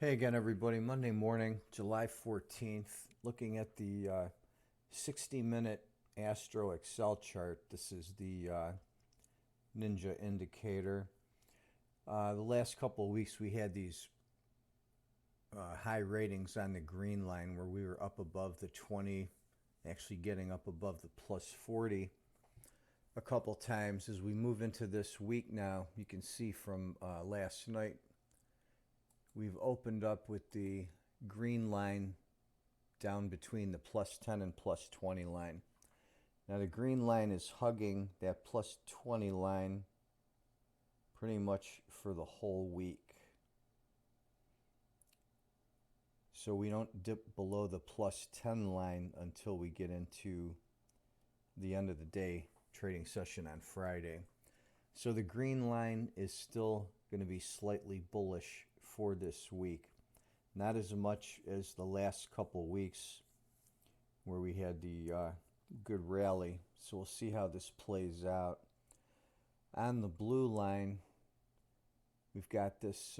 Hey again, everybody. Monday morning, July 14th, looking at the 60-minute Astro Excel chart. This is the Ninja indicator. The last couple of weeks, we had these high ratings on the green line where we were up above the 20, actually getting up above the plus 40 a couple times. As we move into this week now, you can see from last night, we've opened up with the green line down between the plus 10 and plus 20 line. Now the green line is hugging that plus 20 line pretty much for the whole week. So we don't dip below the plus 10 line until we get into the end of the day trading session on Friday. So the green line is still going to be slightly bullish for this week. Not as much as the last couple weeks where we had the good rally. So we'll see how this plays out. On the blue line, we've got this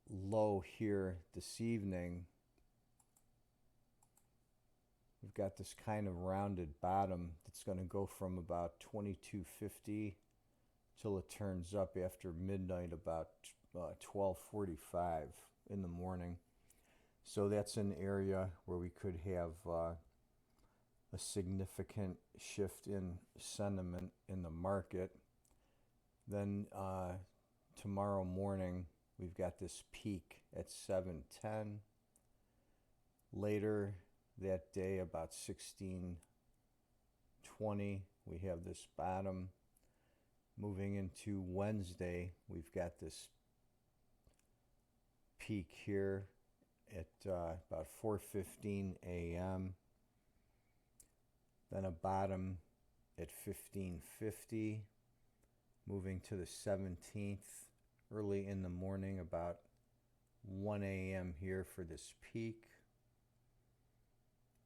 low here this evening. We've got this kind of rounded bottom that's going to go from about 2250 till it turns up after midnight about 12:45 in the morning. So that's an area where we could have a significant shift in sentiment in the market. Then tomorrow morning we've got this peak at 7:10. Later that day, about 16:20, we have this bottom. Moving into Wednesday, we've got this peak here at about 4:15 a.m. Then a bottom at 15:50. Moving to the 17th, early in the morning, about 1 a.m. here for this peak.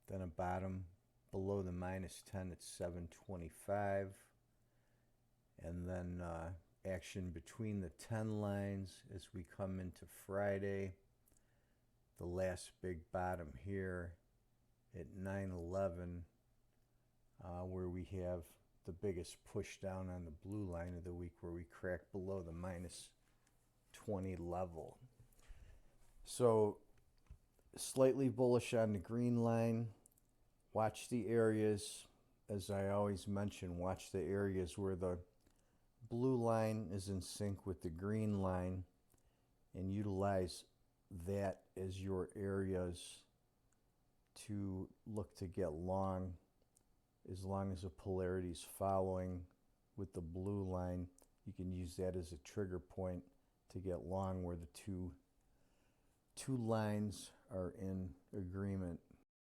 Then a bottom below the minus 10 at 7:25. And then action between the 10 lines as we come into Friday. The last big bottom here at 9:11, where we have the biggest push down on the blue line of the week, where we crack below the minus 20 level. So slightly bullish on the green line. Watch the areas, as I always mention, watch the areas where the blue line is in sync with the green line and utilize that as your areas to look to get long. As long as the polarity is following with the blue line, you can use that as a trigger point to get long where the two lines are in agreement.